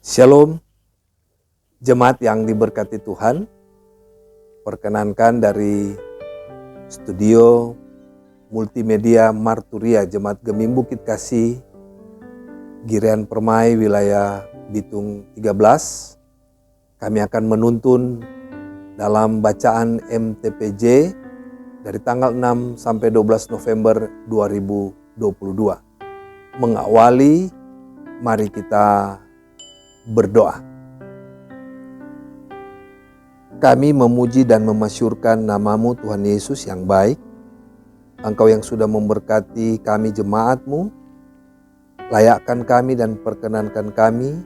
Shalom, jemaat yang diberkati Tuhan. Perkenankan dari studio multimedia Marturia Jemaat Gemim Bukit Kasih, Girian Permai, wilayah Bitung 13. Kami akan menuntun dalam bacaan MTPJ dari tanggal 6 sampai 12 November 2022. Mengawali, mari kita berdoa. Kami memuji dan memasyurkan nama-Mu Tuhan Yesus yang baik. Engkau yang sudah memberkati kami jemaat-Mu. Layakkan kami dan perkenankan kami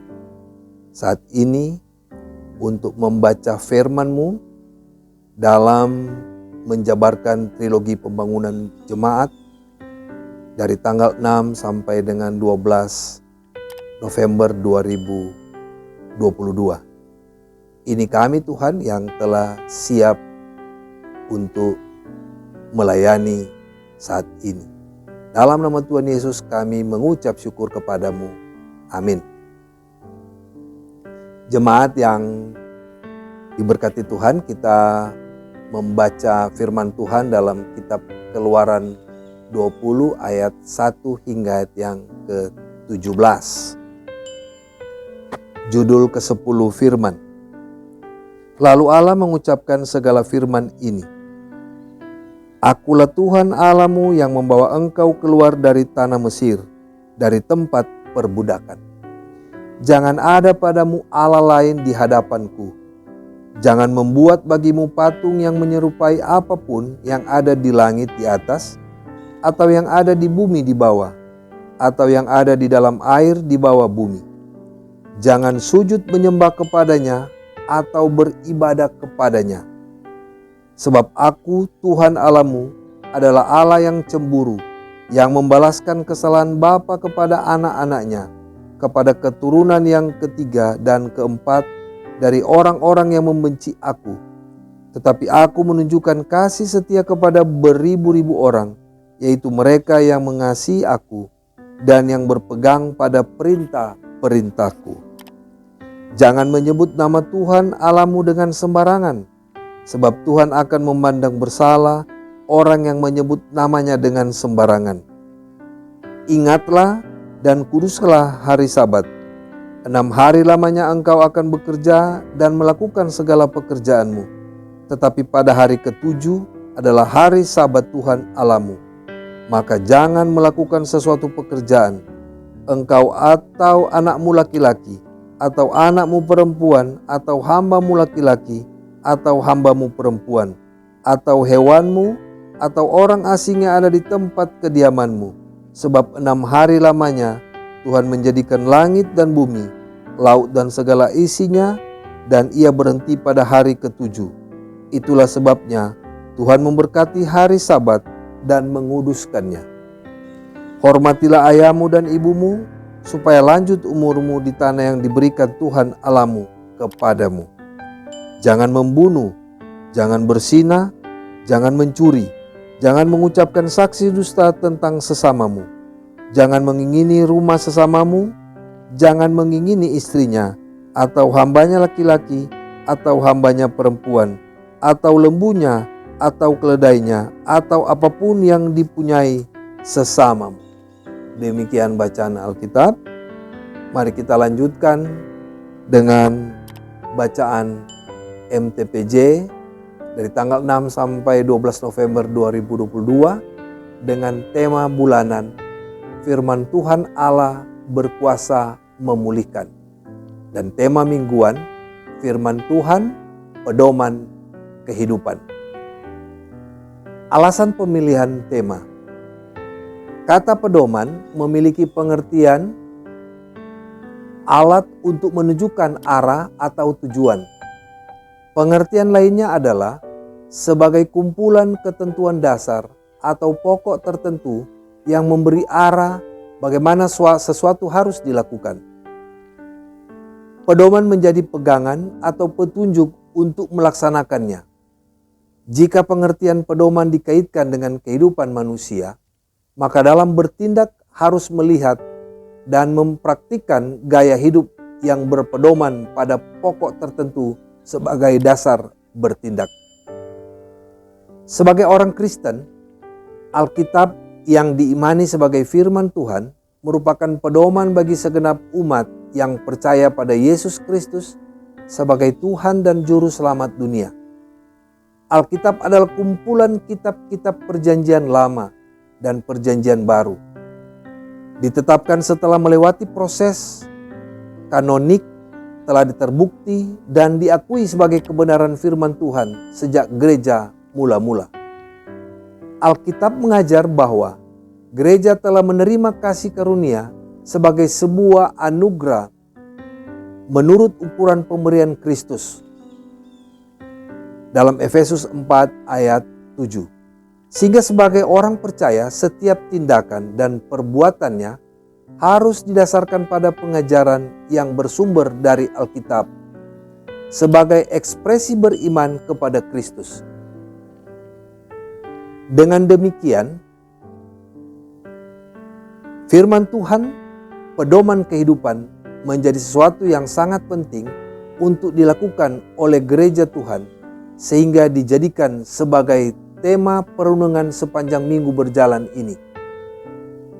saat ini untuk membaca firman-Mu dalam menjabarkan trilogi pembangunan jemaat dari tanggal 6 sampai dengan 12 November 2022. Ini kami Tuhan yang telah siap untuk melayani saat ini. Dalam nama Tuhan Yesus kami mengucap syukur kepadamu. Amin. Jemaat yang diberkati Tuhan, kita membaca firman Tuhan dalam kitab Keluaran 20 ayat 1 hingga ayat yang ke-17. Judul ke-10 firman. Lalu Allah mengucapkan segala firman ini. Akulah Tuhan Allahmu yang membawa engkau keluar dari tanah Mesir, dari tempat perbudakan. Jangan ada padamu Allah lain di hadapanku. Jangan membuat bagimu patung yang menyerupai apapun yang ada di langit di atas, atau yang ada di bumi di bawah, atau yang ada di dalam air di bawah bumi. Jangan sujud menyembah kepadanya atau beribadah kepadanya. Sebab aku Tuhan Allahmu adalah Allah yang cemburu, yang membalaskan kesalahan bapa kepada anak-anaknya, kepada keturunan yang ketiga dan keempat dari orang-orang yang membenci aku. Tetapi aku menunjukkan kasih setia kepada beribu-ribu orang, yaitu mereka yang mengasihi aku dan yang berpegang pada perintah-perintahku. Jangan menyebut nama Tuhan Allahmu dengan sembarangan, sebab Tuhan akan memandang bersalah orang yang menyebut namanya dengan sembarangan. Ingatlah dan kuduslah hari Sabat. 6 hari lamanya engkau akan bekerja dan melakukan segala pekerjaanmu. Tetapi pada hari ke-7 adalah hari Sabat Tuhan Allahmu. Maka jangan melakukan sesuatu pekerjaan, engkau atau anakmu laki-laki, atau anakmu perempuan, atau hambamu laki-laki, atau hambamu perempuan, atau hewanmu, atau orang asing yang ada di tempat kediamanmu. Sebab 6 hari lamanya Tuhan menjadikan langit dan bumi, laut dan segala isinya, dan ia berhenti pada hari ke-7. Itulah sebabnya Tuhan memberkati hari Sabat dan menguduskannya. Hormatilah ayahmu dan ibumu, supaya lanjut umurmu di tanah yang diberikan Tuhan Allahmu kepadamu. Jangan membunuh, jangan berzina, jangan mencuri, jangan mengucapkan saksi dusta tentang sesamamu, jangan mengingini rumah sesamamu, jangan mengingini istrinya, atau hambanya laki-laki, atau hambanya perempuan, atau lembunya, atau keledainya, atau apapun yang dipunyai sesamamu. Demikian bacaan Alkitab. Mari kita lanjutkan dengan bacaan MTPJ dari tanggal 6 sampai 12 November 2022 dengan tema bulanan Firman Tuhan Allah berkuasa memulihkan, dan tema mingguan Firman Tuhan pedoman kehidupan. Alasan pemilihan tema. Kata pedoman memiliki pengertian alat untuk menunjukkan arah atau tujuan. Pengertian lainnya adalah sebagai kumpulan ketentuan dasar atau pokok tertentu yang memberi arah bagaimana sesuatu harus dilakukan. Pedoman menjadi pegangan atau petunjuk untuk melaksanakannya. Jika pengertian pedoman dikaitkan dengan kehidupan manusia, maka dalam bertindak harus melihat dan mempraktikkan gaya hidup yang berpedoman pada pokok tertentu sebagai dasar bertindak. Sebagai orang Kristen, Alkitab yang diimani sebagai firman Tuhan merupakan pedoman bagi segenap umat yang percaya pada Yesus Kristus sebagai Tuhan dan Juru Selamat dunia. Alkitab adalah kumpulan kitab-kitab Perjanjian Lama dan Perjanjian Baru. Ditetapkan setelah melewati proses kanonik, telah terbukti dan diakui sebagai kebenaran firman Tuhan sejak gereja mula-mula. Alkitab mengajar bahwa gereja telah menerima kasih karunia sebagai sebuah anugerah menurut ukuran pemberian Kristus. Dalam Efesus 4 ayat 7. Sehingga sebagai orang percaya, setiap tindakan dan perbuatannya harus didasarkan pada pengajaran yang bersumber dari Alkitab sebagai ekspresi beriman kepada Kristus. Dengan demikian, firman Tuhan, pedoman kehidupan, menjadi sesuatu yang sangat penting untuk dilakukan oleh gereja Tuhan, sehingga dijadikan sebagai tema perenungan sepanjang minggu berjalan ini.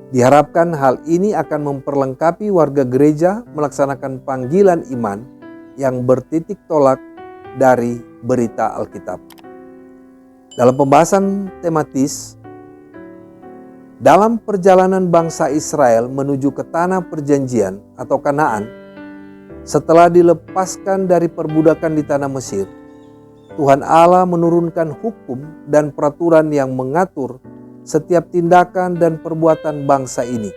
Diharapkan hal ini akan memperlengkapi warga gereja melaksanakan panggilan iman yang bertitik tolak dari berita Alkitab. Dalam pembahasan tematis, dalam perjalanan bangsa Israel menuju ke tanah perjanjian atau Kanaan, setelah dilepaskan dari perbudakan di tanah Mesir, Tuhan Allah menurunkan hukum dan peraturan yang mengatur setiap tindakan dan perbuatan bangsa ini.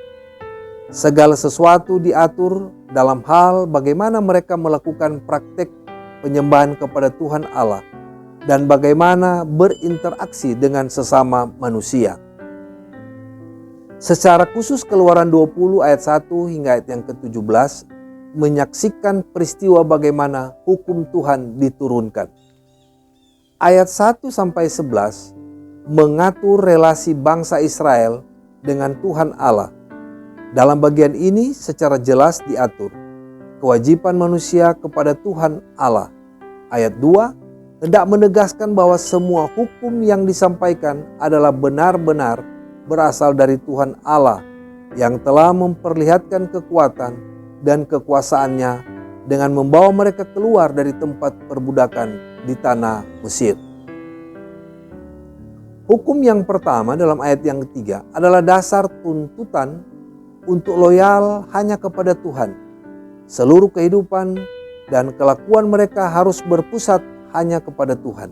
Segala sesuatu diatur dalam hal bagaimana mereka melakukan praktek penyembahan kepada Tuhan Allah dan bagaimana berinteraksi dengan sesama manusia. Secara khusus Keluaran 20 ayat 1 hingga ayat yang ke-17 menyaksikan peristiwa bagaimana hukum Tuhan diturunkan. Ayat 1 sampai 11 mengatur relasi bangsa Israel dengan Tuhan Allah. Dalam bagian ini secara jelas diatur kewajiban manusia kepada Tuhan Allah. Ayat 2 hendak menegaskan bahwa semua hukum yang disampaikan adalah benar-benar berasal dari Tuhan Allah yang telah memperlihatkan kekuatan dan kekuasaannya dengan membawa mereka keluar dari tempat perbudakan di tanah Mesir. Hukum yang pertama dalam ayat yang ketiga adalah dasar tuntutan untuk loyal hanya kepada Tuhan. Seluruh kehidupan dan kelakuan mereka harus berpusat hanya kepada Tuhan.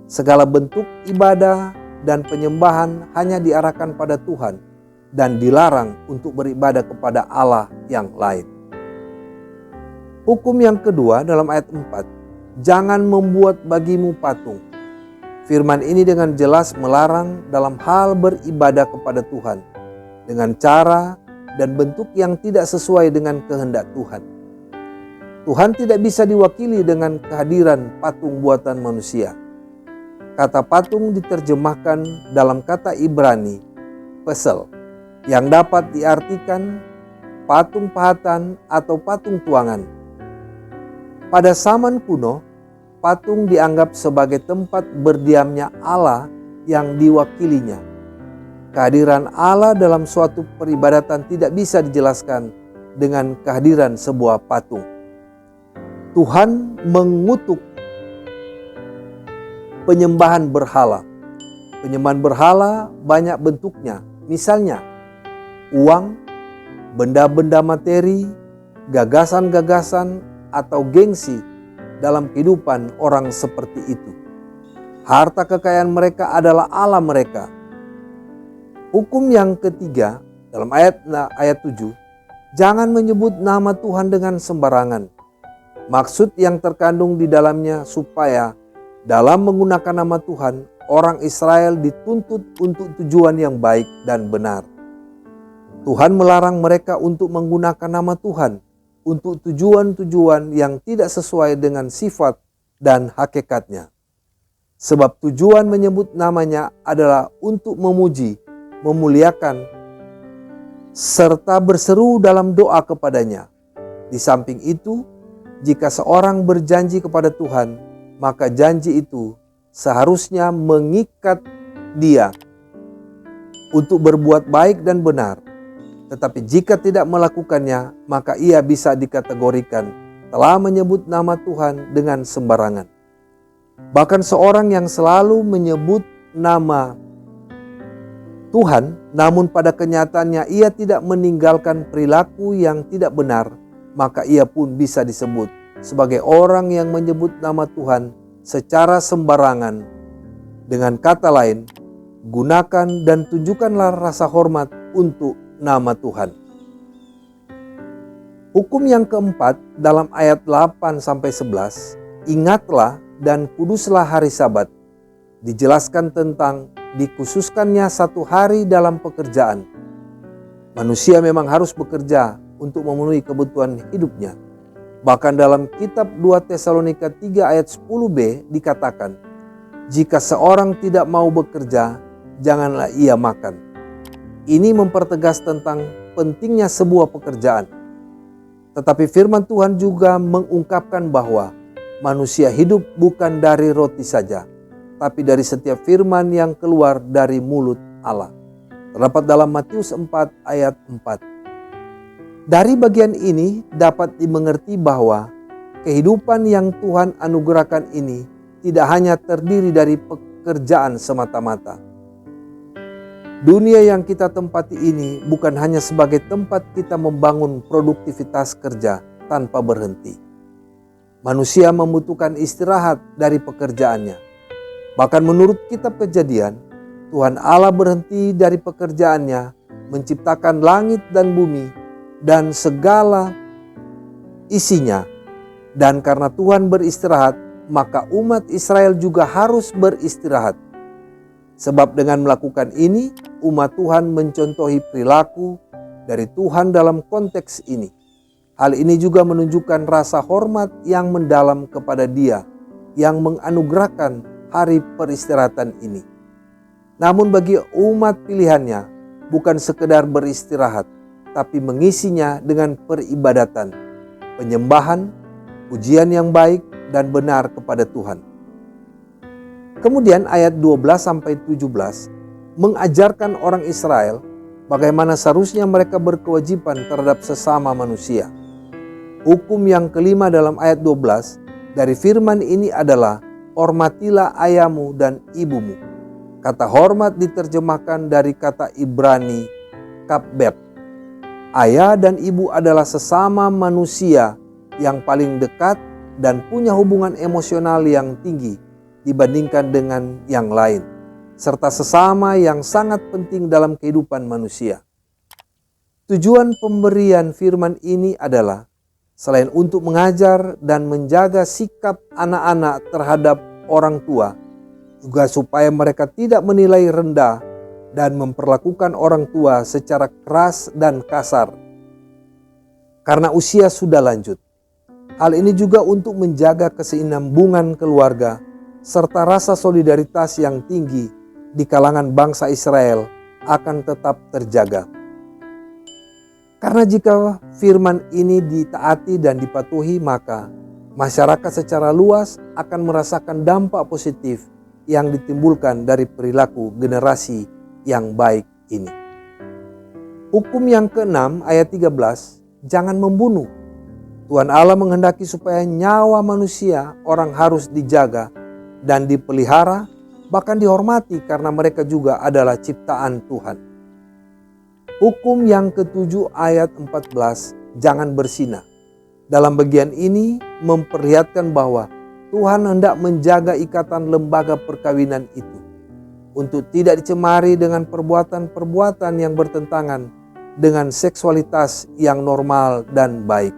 Segala bentuk ibadah dan penyembahan hanya diarahkan pada Tuhan dan dilarang untuk beribadah kepada Allah yang lain. Hukum yang kedua dalam ayat 4, jangan membuat bagimu patung. Firman ini dengan jelas melarang dalam hal beribadah kepada Tuhan dengan cara dan bentuk yang tidak sesuai dengan kehendak Tuhan. Tuhan tidak bisa diwakili dengan kehadiran patung buatan manusia. Kata patung diterjemahkan dalam kata Ibrani, pesel, yang dapat diartikan patung pahatan atau patung tuangan. Pada zaman kuno, patung dianggap sebagai tempat berdiamnya Allah yang diwakilinya. Kehadiran Allah dalam suatu peribadatan tidak bisa dijelaskan dengan kehadiran sebuah patung. Tuhan mengutuk penyembahan berhala. Penyembahan berhala banyak bentuknya, misalnya uang, benda-benda materi, gagasan-gagasan, atau gengsi dalam kehidupan orang seperti itu. Harta kekayaan mereka adalah Allah mereka. Hukum yang ketiga dalam ayat 7, jangan menyebut nama Tuhan dengan sembarangan. Maksud yang terkandung di dalamnya supaya dalam menggunakan nama Tuhan, orang Israel dituntut untuk tujuan yang baik dan benar. Tuhan melarang mereka untuk menggunakan nama Tuhan untuk tujuan-tujuan yang tidak sesuai dengan sifat dan hakikatnya. Sebab tujuan menyebut namanya adalah untuk memuji, memuliakan, serta berseru dalam doa kepadanya. Di samping itu, jika seorang berjanji kepada Tuhan, maka janji itu seharusnya mengikat dia untuk berbuat baik dan benar. Tetapi jika tidak melakukannya, maka ia bisa dikategorikan telah menyebut nama Tuhan dengan sembarangan. Bahkan seorang yang selalu menyebut nama Tuhan, namun pada kenyataannya ia tidak meninggalkan perilaku yang tidak benar, maka ia pun bisa disebut sebagai orang yang menyebut nama Tuhan secara sembarangan. Dengan kata lain, gunakan dan tunjukkanlah rasa hormat untuk nama Tuhan. Hukum yang keempat dalam ayat 8-11, ingatlah dan kuduslah hari Sabat. Dijelaskan tentang dikhususkannya satu hari dalam pekerjaan. Manusia memang harus bekerja untuk memenuhi kebutuhan hidupnya. Bahkan dalam kitab 2 Tesalonika 3 ayat 10b dikatakan, jika seorang tidak mau bekerja, janganlah ia makan. Ini mempertegas tentang pentingnya sebuah pekerjaan. Tetapi firman Tuhan juga mengungkapkan bahwa manusia hidup bukan dari roti saja, tapi dari setiap firman yang keluar dari mulut Allah. Terdapat dalam Matius 4 ayat 4. Dari bagian ini dapat dimengerti bahwa kehidupan yang Tuhan anugerahkan ini tidak hanya terdiri dari pekerjaan semata-mata. Dunia yang kita tempati ini bukan hanya sebagai tempat kita membangun produktivitas kerja tanpa berhenti. Manusia membutuhkan istirahat dari pekerjaannya. Bahkan menurut kitab Kejadian, Tuhan Allah berhenti dari pekerjaannya menciptakan langit dan bumi dan segala isinya. Dan karena Tuhan beristirahat, maka umat Israel juga harus beristirahat. Sebab dengan melakukan ini, umat Tuhan mencontohi perilaku dari Tuhan dalam konteks ini. Hal ini juga menunjukkan rasa hormat yang mendalam kepada Dia yang menganugerahkan hari peristirahatan ini. Namun bagi umat pilihannya, bukan sekedar beristirahat, tapi mengisinya dengan peribadatan, penyembahan, pujian yang baik dan benar kepada Tuhan. Kemudian ayat 12-17 mengajarkan orang Israel bagaimana seharusnya mereka berkewajiban terhadap sesama manusia. Hukum yang kelima dalam ayat 12 dari firman ini adalah hormatilah ayahmu dan ibumu. Kata hormat diterjemahkan dari kata Ibrani kabet. Ayah dan ibu adalah sesama manusia yang paling dekat dan punya hubungan emosional yang tinggi dibandingkan dengan yang lain, serta sesama yang sangat penting dalam kehidupan manusia. Tujuan pemberian firman ini adalah selain untuk mengajar dan menjaga sikap anak-anak terhadap orang tua, juga supaya mereka tidak menilai rendah dan memperlakukan orang tua secara keras dan kasar karena usia sudah lanjut. Hal ini juga untuk menjaga kesinambungan keluarga serta rasa solidaritas yang tinggi di kalangan bangsa Israel akan tetap terjaga. Karena jika firman ini ditaati dan dipatuhi, maka masyarakat secara luas akan merasakan dampak positif yang ditimbulkan dari perilaku generasi yang baik ini. Hukum yang keenam ayat 13, jangan membunuh. Tuhan Allah menghendaki supaya nyawa manusia orang harus dijaga dan dipelihara, bahkan dihormati karena mereka juga adalah ciptaan Tuhan. Hukum yang ketujuh ayat 14, jangan berzina. Dalam bagian ini memperlihatkan bahwa Tuhan hendak menjaga ikatan lembaga perkawinan itu untuk tidak dicemari dengan perbuatan-perbuatan yang bertentangan dengan seksualitas yang normal dan baik.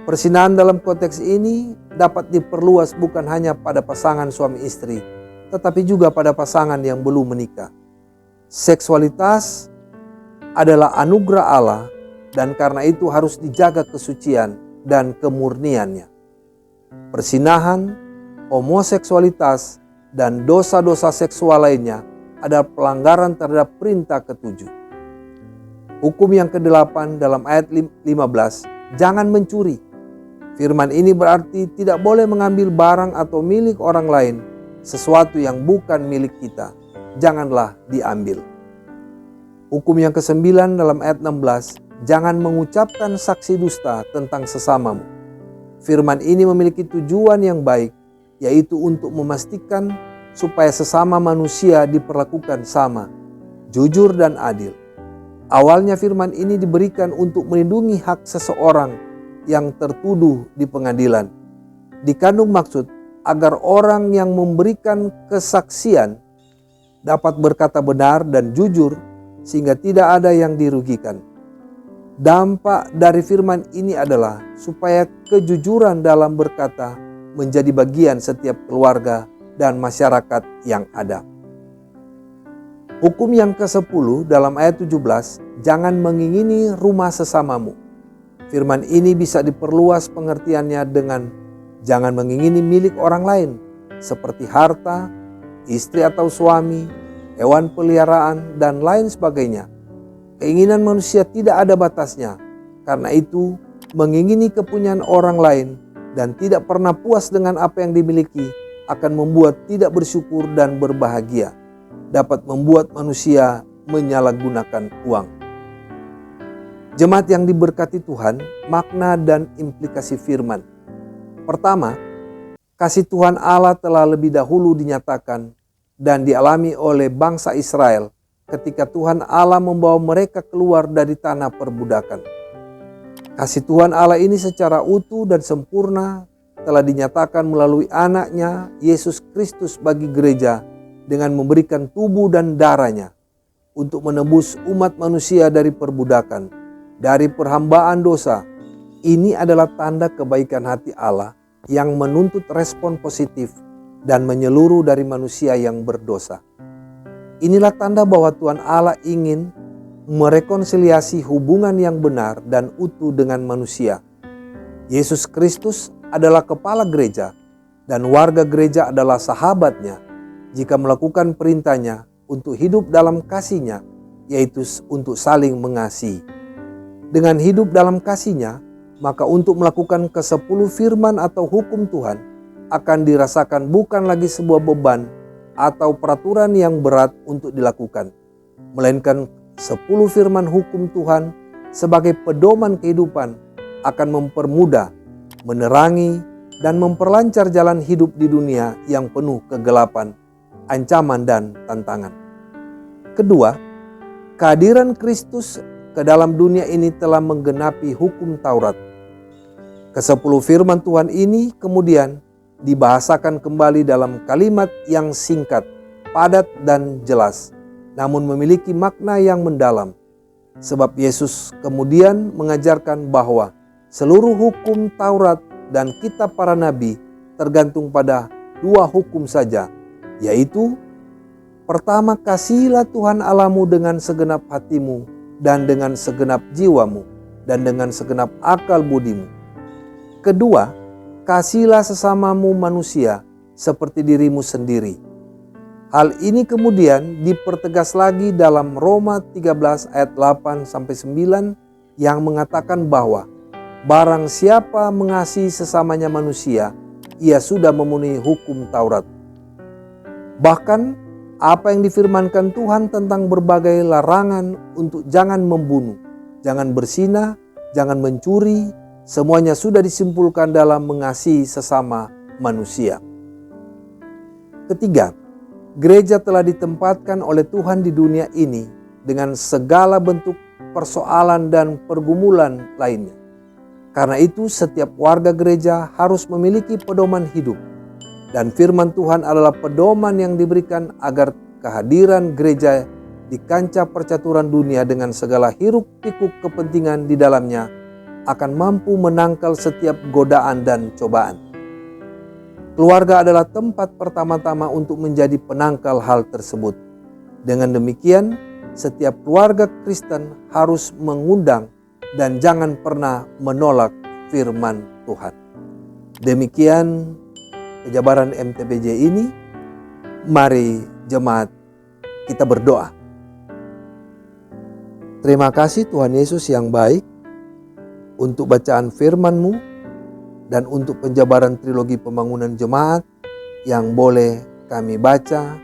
Persinahan dalam konteks ini dapat diperluas bukan hanya pada pasangan suami istri, tetapi juga pada pasangan yang belum menikah. Seksualitas adalah anugerah Allah dan karena itu harus dijaga kesucian dan kemurniannya. Persinahan, homoseksualitas, dan dosa-dosa seksual lainnya adalah pelanggaran terhadap perintah ketujuh. Hukum yang kedelapan dalam ayat 15, jangan mencuri. Firman ini berarti tidak boleh mengambil barang atau milik orang lain, sesuatu yang bukan milik kita. Janganlah diambil. Hukum yang ke-9 dalam ayat 16, jangan mengucapkan saksi dusta tentang sesamamu. Firman ini memiliki tujuan yang baik, yaitu untuk memastikan supaya sesama manusia diperlakukan sama, jujur dan adil. Awalnya firman ini diberikan untuk melindungi hak seseorang yang tertuduh di pengadilan. Dikandung maksud agar orang yang memberikan kesaksian dapat berkata benar dan jujur sehingga tidak ada yang dirugikan. Dampak dari firman ini adalah supaya kejujuran dalam berkata menjadi bagian setiap keluarga dan masyarakat yang ada. Hukum yang ke-10 dalam ayat 17, jangan mengingini rumah sesamamu. Firman ini bisa diperluas pengertiannya dengan jangan mengingini milik orang lain seperti harta, istri atau suami, hewan peliharaan, dan lain sebagainya. Keinginan manusia tidak ada batasnya. Karena itu, mengingini kepunyaan orang lain dan tidak pernah puas dengan apa yang dimiliki akan membuat tidak bersyukur dan berbahagia. Dapat membuat manusia menyalahgunakan uang. Jemaat yang diberkati Tuhan, makna dan implikasi firman. Pertama, kasih Tuhan Allah telah lebih dahulu dinyatakan dan dialami oleh bangsa Israel ketika Tuhan Allah membawa mereka keluar dari tanah perbudakan. Kasih Tuhan Allah ini secara utuh dan sempurna telah dinyatakan melalui anaknya Yesus Kristus bagi gereja dengan memberikan tubuh dan darahnya untuk menebus umat manusia dari perbudakan, dari perhambaan dosa. Ini adalah tanda kebaikan hati Allah yang menuntut respon positif dan menyeluruh dari manusia yang berdosa. Inilah tanda bahwa Tuhan Allah ingin merekonsiliasi hubungan yang benar dan utuh dengan manusia. Yesus Kristus adalah kepala gereja dan warga gereja adalah sahabatnya jika melakukan perintahnya untuk hidup dalam kasih-Nya, yaitu untuk saling mengasihi. Dengan hidup dalam kasih-Nya, maka untuk melakukan ke-10 firman atau hukum Tuhan akan dirasakan bukan lagi sebuah beban atau peraturan yang berat untuk dilakukan, melainkan 10 firman hukum Tuhan sebagai pedoman kehidupan akan mempermudah, menerangi, dan memperlancar jalan hidup di dunia yang penuh kegelapan, ancaman, dan tantangan. Kedua, kehadiran Kristus ke dalam dunia ini telah menggenapi hukum Taurat. Ke-10 firman Tuhan ini kemudian dibahasakan kembali dalam kalimat yang singkat, padat, dan jelas, namun memiliki makna yang mendalam. Sebab Yesus kemudian mengajarkan bahwa seluruh hukum Taurat dan kitab para nabi tergantung pada 2 hukum saja, yaitu pertama, kasihilah Tuhan Allahmu dengan segenap hatimu dan dengan segenap jiwamu dan dengan segenap akal budimu. Kedua, kasihilah sesamamu manusia seperti dirimu sendiri. Hal ini kemudian dipertegas lagi dalam Roma 13 ayat 8-9 yang mengatakan bahwa barang siapa mengasihi sesamanya manusia, ia sudah memenuhi hukum Taurat. Bahkan apa yang difirmankan Tuhan tentang berbagai larangan untuk jangan membunuh, jangan berzina, jangan mencuri, semuanya sudah disimpulkan dalam mengasihi sesama manusia. Ketiga, gereja telah ditempatkan oleh Tuhan di dunia ini dengan segala bentuk persoalan dan pergumulan lainnya. Karena itu setiap warga gereja harus memiliki pedoman hidup. Dan firman Tuhan adalah pedoman yang diberikan agar kehadiran gereja di kancah percaturan dunia dengan segala hiruk pikuk kepentingan di dalamnya akan mampu menangkal setiap godaan dan cobaan. Keluarga adalah tempat pertama-tama untuk menjadi penangkal hal tersebut. Dengan demikian, setiap keluarga Kristen harus mengundang dan jangan pernah menolak firman Tuhan. Demikian kejabaran MTBJ ini. Mari jemaat kita berdoa. Terima kasih Tuhan Yesus yang baik. untuk bacaan firman-Mu, dan untuk penjabaran trilogi pembangunan jemaat yang boleh kami baca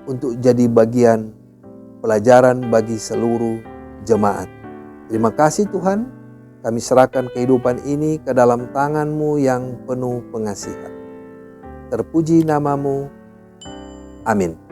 untuk jadi bagian pelajaran bagi seluruh jemaat. Terima kasih Tuhan, kami serahkan kehidupan ini ke dalam tangan-Mu yang penuh pengasihan. Terpuji nama-Mu. Amin.